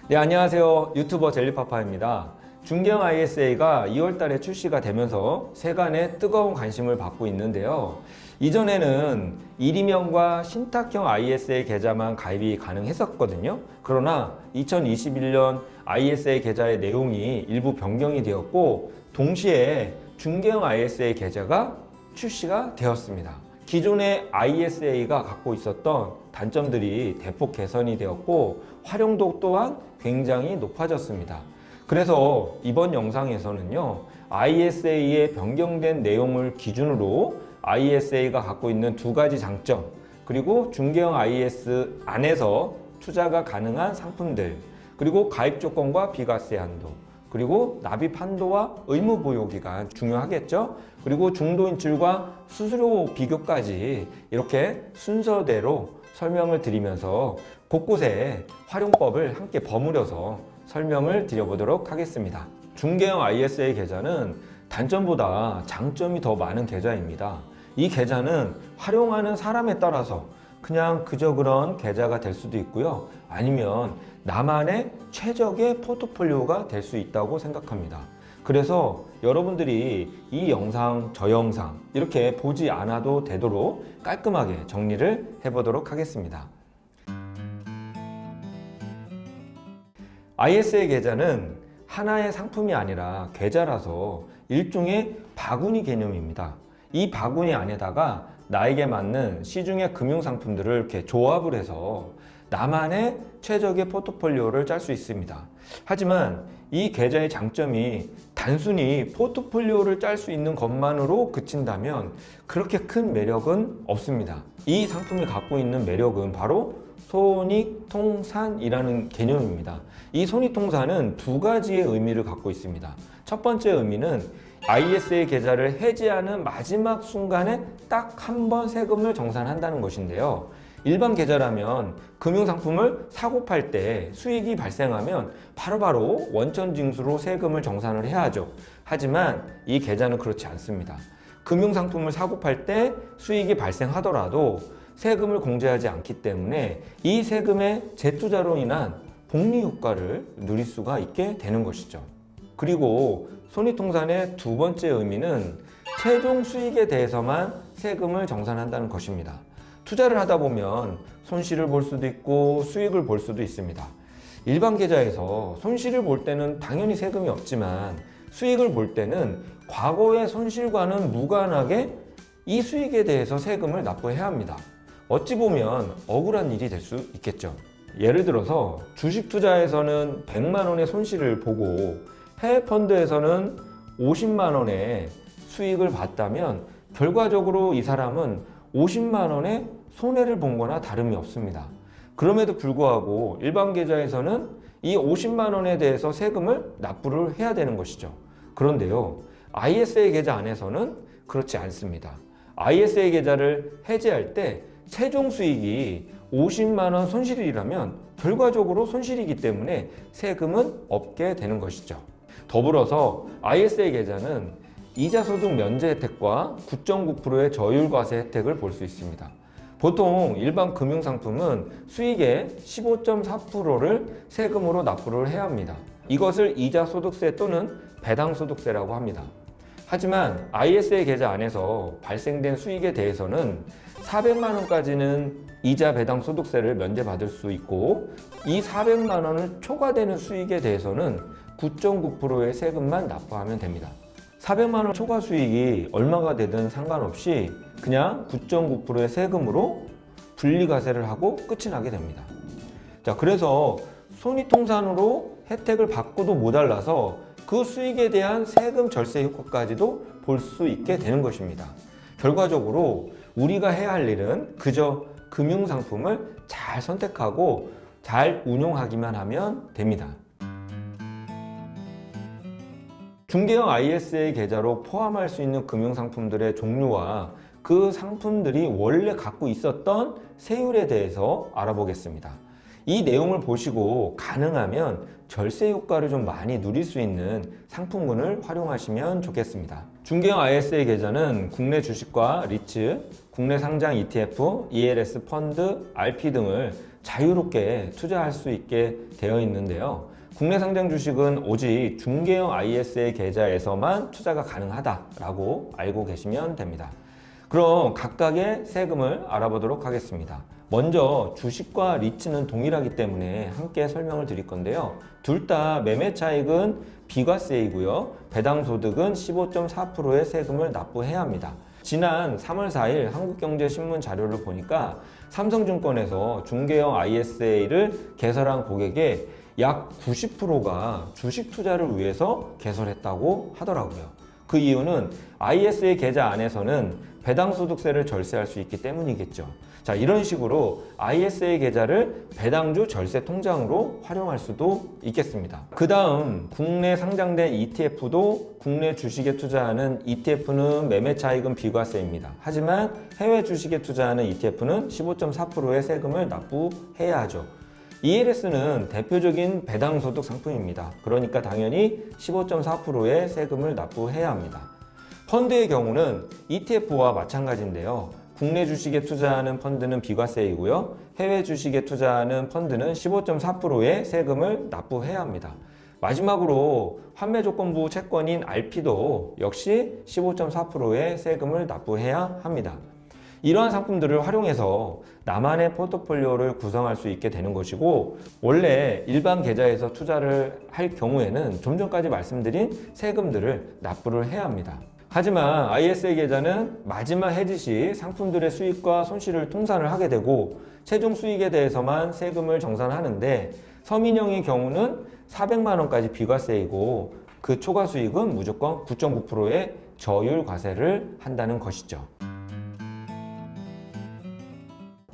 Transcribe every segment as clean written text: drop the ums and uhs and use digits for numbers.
네, 안녕하세요. 유튜버 젤리파파입니다. 중개형 ISA가 2월 달에 출시가 되면서 세간의 뜨거운 관심을 받고 있는데요. 이전에는 일임형과 신탁형 ISA 계좌만 가입이 가능했었거든요. 그러나 2021년 ISA 계좌의 내용이 일부 변경이 되었고, 동시에 중개형 ISA 계좌가 출시가 되었습니다. 기존의 ISA가 갖고 있었던 단점들이 대폭 개선이 되었고 활용도 또한 굉장히 높아졌습니다. 그래서 이번 영상에서는요, ISA의 변경된 내용을 기준으로 ISA가 갖고 있는 두 가지 장점, 그리고 중개형 IS 안에서 투자가 가능한 상품들, 그리고 가입 조건과 비과세 한도, 그리고 납입 한도와 의무 보유 기간 중요하겠죠. 그리고 중도 인출과 수수료 비교까지 이렇게 순서대로 설명을 드리면서 곳곳에 활용법을 함께 버무려서 설명을 드려보도록 하겠습니다. 중개형 ISA 계좌는 단점보다 장점이 더 많은 계좌입니다. 이 계좌는 활용하는 사람에 따라서 그냥 그저 그런 계좌가 될 수도 있고요. 아니면 나만의 최적의 포트폴리오가 될 수 있다고 생각합니다. 그래서 여러분들이 이 영상, 저 영상 이렇게 보지 않아도 되도록 깔끔하게 정리를 해보도록 하겠습니다. ISA 계좌는 하나의 상품이 아니라 계좌라서 일종의 바구니 개념입니다. 이 바구니 안에다가 나에게 맞는 시중의 금융상품들을 이렇게 조합을 해서 나만의 최적의 포트폴리오를 짤 수 있습니다. 하지만 이 계좌의 장점이 단순히 포트폴리오를 짤 수 있는 것만으로 그친다면 그렇게 큰 매력은 없습니다. 이 상품이 갖고 있는 매력은 바로 손익통산이라는 개념입니다. 이 손익통산은 두 가지의 의미를 갖고 있습니다. 첫 번째 의미는 ISA 계좌를 해지하는 마지막 순간에 딱 한 번 세금을 정산한다는 것인데요. 일반 계좌라면 금융상품을 사고 팔 때 수익이 발생하면 바로바로 원천징수로 세금을 정산을 해야 하죠. 하지만 이 계좌는 그렇지 않습니다. 금융상품을 사고 팔 때 수익이 발생하더라도 세금을 공제하지 않기 때문에 이 세금의 재투자로 인한 복리 효과를 누릴 수가 있게 되는 것이죠. 그리고 손익통산의 두 번째 의미는 최종 수익에 대해서만 세금을 정산한다는 것입니다. 투자를 하다 보면 손실을 볼 수도 있고 수익을 볼 수도 있습니다. 일반 계좌에서 손실을 볼 때는 당연히 세금이 없지만 수익을 볼 때는 과거의 손실과는 무관하게 이 수익에 대해서 세금을 납부해야 합니다. 어찌 보면 억울한 일이 될 수 있겠죠. 예를 들어서 주식 투자에서는 100만 원의 손실을 보고 해외 펀드에서는 50만 원의 수익을 봤다면 결과적으로 이 사람은 50만 원의 손해를 본 거나 다름이 없습니다. 그럼에도 불구하고 일반 계좌에서는 이 50만 원에 대해서 세금을 납부를 해야 되는 것이죠. 그런데요, ISA 계좌 안에서는 그렇지 않습니다. ISA 계좌를 해지할 때 최종 수익이 50만 원 손실이라면 결과적으로 손실이기 때문에 세금은 없게 되는 것이죠. 더불어서 ISA 계좌는 이자소득 면제 혜택과 9.9%의 저율과세 혜택을 볼 수 있습니다. 보통 일반 금융상품은 수익의 15.4%를 세금으로 납부를 해야 합니다. 이것을 이자소득세 또는 배당소득세라고 합니다. 하지만 ISA 계좌 안에서 발생된 수익에 대해서는 400만 원까지는 이자 배당 소득세를 면제받을 수 있고, 이 400만 원을 초과되는 수익에 대해서는 9.9%의 세금만 납부하면 됩니다. 400만 원 초과 수익이 얼마가 되든 상관없이 그냥 9.9%의 세금으로 분리과세를 하고 끝이 나게 됩니다. 자, 그래서 손익통산으로 혜택을 받고도 모자라서 그 수익에 대한 세금 절세 효과까지도 볼 수 있게 되는 것입니다. 결과적으로 우리가 해야 할 일은 그저 금융상품을 잘 선택하고 잘 운용하기만 하면 됩니다. 중개형 ISA 계좌로 포함할 수 있는 금융상품들의 종류와 그 상품들이 원래 갖고 있었던 세율에 대해서 알아보겠습니다. 이 내용을 보시고 가능하면 절세 효과를 좀 많이 누릴 수 있는 상품군을 활용하시면 좋겠습니다. 중개형 ISA 계좌는 국내 주식과 리츠, 국내 상장 ETF, ELS 펀드, RP 등을 자유롭게 투자할 수 있게 되어 있는데요. 국내 상장 주식은 오직 중개형 ISA 계좌에서만 투자가 가능하다라고 알고 계시면 됩니다. 그럼 각각의 세금을 알아보도록 하겠습니다. 먼저 주식과 리츠는 동일하기 때문에 함께 설명을 드릴 건데요. 둘 다 매매 차익은 비과세이고요. 배당 소득은 15.4%의 세금을 납부해야 합니다. 지난 3월 4일 한국경제신문 자료를 보니까 삼성증권에서 중개형 ISA를 개설한 고객의 약 90%가 주식 투자를 위해서 개설했다고 하더라고요. 그 이유는 ISA 계좌 안에서는 배당소득세를 절세할 수 있기 때문이겠죠. 자, 이런 식으로 ISA 계좌를 배당주 절세 통장으로 활용할 수도 있겠습니다. 그 다음 국내 상장된 ETF도 국내 주식에 투자하는 ETF는 매매 차익은 비과세입니다. 하지만 해외 주식에 투자하는 ETF는 15.4%의 세금을 납부해야 하죠. ELS는 대표적인 배당소득 상품입니다. 그러니까 당연히 15.4%의 세금을 납부해야 합니다. 펀드의 경우는 ETF와 마찬가지인데요. 국내 주식에 투자하는 펀드는 비과세이고요. 해외 주식에 투자하는 펀드는 15.4%의 세금을 납부해야 합니다. 마지막으로 환매조건부 채권인 RP도 역시 15.4%의 세금을 납부해야 합니다. 이러한 상품들을 활용해서 나만의 포트폴리오를 구성할 수 있게 되는 것이고, 원래 일반 계좌에서 투자를 할 경우에는 좀 전까지 말씀드린 세금들을 납부를 해야 합니다. 하지만 ISA 계좌는 마지막 해지 시 상품들의 수익과 손실을 통산을 하게 되고 최종 수익에 대해서만 세금을 정산하는데, 서민형의 경우는 400만 원까지 비과세이고 그 초과 수익은 무조건 9.9%의 저율 과세를 한다는 것이죠.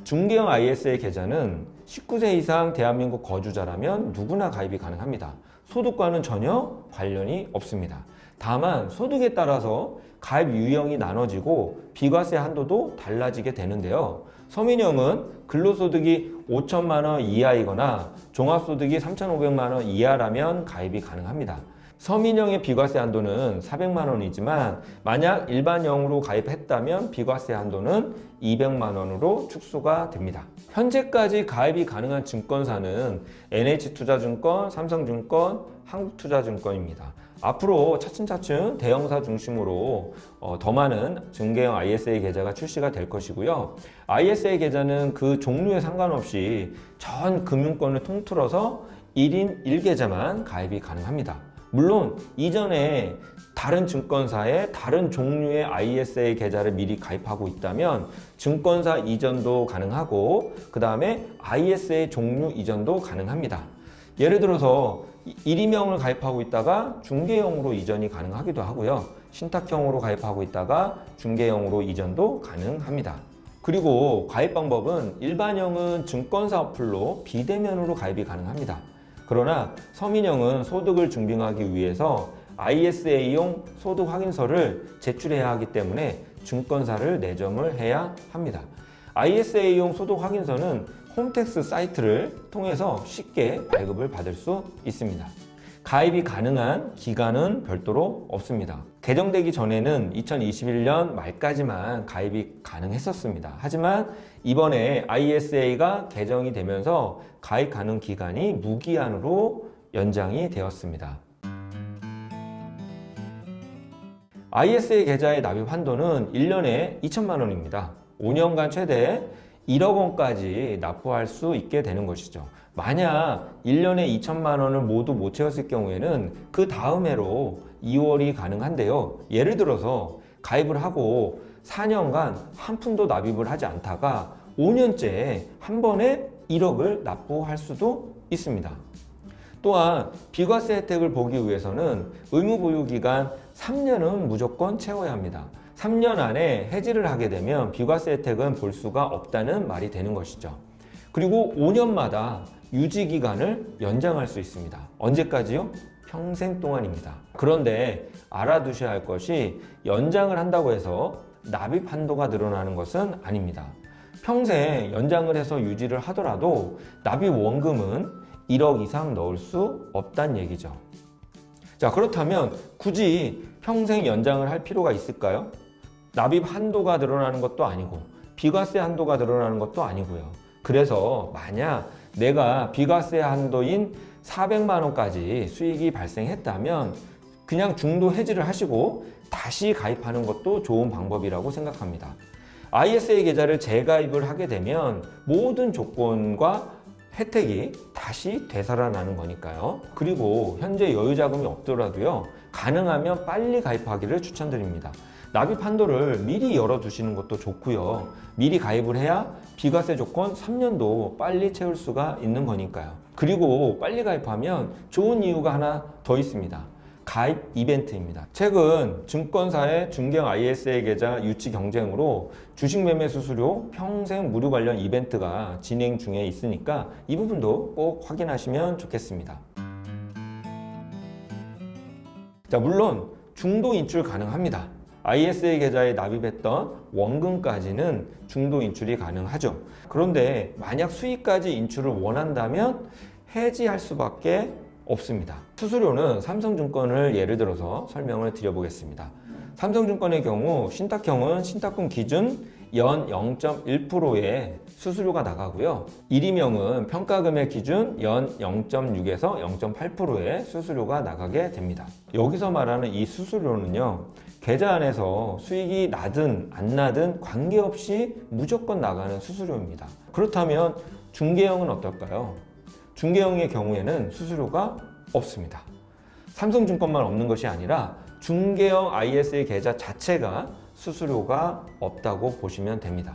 중개형 ISA 계좌는 19세 이상 대한민국 거주자라면 누구나 가입이 가능합니다. 소득과는 전혀 관련이 없습니다. 다만 소득에 따라서 가입 유형이 나눠지고 비과세 한도도 달라지게 되는데요. 서민형은 근로소득이 5천만 원 이하이거나 종합소득이 3,500만 원 이하라면 가입이 가능합니다. 서민형의 비과세 한도는 400만 원이지만 만약 일반형으로 가입했다면 비과세 한도는 200만 원으로 축소가 됩니다. 현재까지 가입이 가능한 증권사는 NH투자증권, 삼성증권, 한국투자증권입니다. 앞으로 차츰차츰 대형사 중심으로 더 많은 중개형 ISA 계좌가 출시가 될 것이고요. ISA 계좌는 그 종류에 상관없이 전 금융권을 통틀어서 1인 1계좌만 가입이 가능합니다. 물론 이전에 다른 증권사에 다른 종류의 ISA 계좌를 미리 가입하고 있다면 증권사 이전도 가능하고 그 다음에 ISA 종류 이전도 가능합니다. 예를 들어서 1인명을 가입하고 있다가 중개형으로 이전이 가능하기도 하고요. 신탁형으로 가입하고 있다가 중개형으로 이전도 가능합니다. 그리고 가입 방법은 일반형은 증권사 어플로 비대면으로 가입이 가능합니다. 그러나 서민형은 소득을 증빙하기 위해서 ISA용 소득 확인서를 제출해야 하기 때문에 증권사를 내점을 해야 합니다. ISA용 소득 확인서는 홈택스 사이트를 통해서 쉽게 발급을 받을 수 있습니다. 가입이 가능한 기간은 별도로 없습니다. 개정되기 전에는 2021년 말까지만 가입이 가능했었습니다. 하지만 이번에 ISA가 개정이 되면서 가입 가능 기간이 무기한으로 연장이 되었습니다. ISA 계좌의 납입 한도는 1년에 2천만 원입니다. 5년간 최대 1억 원까지 납부할 수 있게 되는 것이죠. 만약 1년에 2천만 원을 모두 못 채웠을 경우에는 그 다음 해로 2월이 가능한데요. 예를 들어서 가입을 하고 4년간 한 푼도 납입을 하지 않다가 5년째 한 번에 1억을 납부할 수도 있습니다. 또한 비과세 혜택을 보기 위해서는 의무보유기간 3년은 무조건 채워야 합니다. 3년 안에 해지를 하게 되면 비과세 혜택은 볼 수가 없다는 말이 되는 것이죠. 그리고 5년마다 유지기간을 연장할 수 있습니다. 언제까지요? 평생 동안입니다. 그런데 알아두셔야 할 것이 연장을 한다고 해서 납입 한도가 늘어나는 것은 아닙니다. 평생 연장을 해서 유지를 하더라도 납입 원금은 1억 이상 넣을 수 없다는 얘기죠. 자, 그렇다면 굳이 평생 연장을 할 필요가 있을까요? 납입 한도가 늘어나는 것도 아니고 비과세 한도가 늘어나는 것도 아니고요. 그래서 만약 내가 비과세 한도인 400만 원까지 수익이 발생했다면 그냥 중도 해지를 하시고 다시 가입하는 것도 좋은 방법이라고 생각합니다. ISA 계좌를 재가입을 하게 되면 모든 조건과 혜택이 다시 되살아나는 거니까요. 그리고 현재 여유 자금이 없더라도요, 가능하면 빨리 가입하기를 추천드립니다. 납입 한도를 미리 열어두시는 것도 좋고요. 미리 가입을 해야 비과세 조건 3년도 빨리 채울 수가 있는 거니까요. 그리고 빨리 가입하면 좋은 이유가 하나 더 있습니다. 가입 이벤트입니다. 최근 증권사의 중개형 ISA 계좌 유치 경쟁으로 주식 매매 수수료 평생 무료 관련 이벤트가 진행 중에 있으니까 이 부분도 꼭 확인하시면 좋겠습니다. 자, 물론 중도 인출 가능합니다. ISA 계좌에 납입했던 원금까지는 중도 인출이 가능하죠. 그런데 만약 수익까지 인출을 원한다면 해지할 수밖에 없습니다. 수수료는 삼성증권을 예를 들어서 설명을 드려보겠습니다. 삼성증권의 경우 신탁형은 신탁금 기준 연 0.1%의 수수료가 나가고요. 일임형은 평가금액 기준 연 0.6에서 0.8%의 수수료가 나가게 됩니다. 여기서 말하는 이 수수료는요, 계좌 안에서 수익이 나든 안 나든 관계없이 무조건 나가는 수수료입니다. 그렇다면 중개형은 어떨까요? 중개형의 경우에는 수수료가 없습니다. 삼성증권만 없는 것이 아니라 중개형 ISA 계좌 자체가 수수료가 없다고 보시면 됩니다.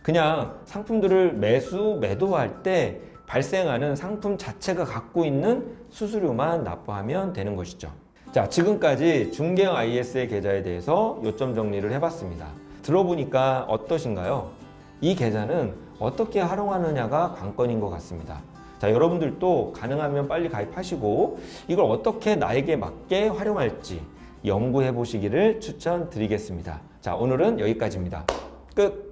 그냥 상품들을 매도할 때 발생하는 상품 자체가 갖고 있는 수수료만 납부하면 되는 것이죠. 자, 지금까지 중개형 ISA 계좌에 대해서 요점 정리를 해봤습니다. 들어보니까 어떠신가요? 이 계좌는 어떻게 활용하느냐가 관건인 것 같습니다. 자, 여러분들도 가능하면 빨리 가입하시고 이걸 어떻게 나에게 맞게 활용할지 연구해 보시기를 추천드리겠습니다. 자, 오늘은 여기까지입니다. 끝!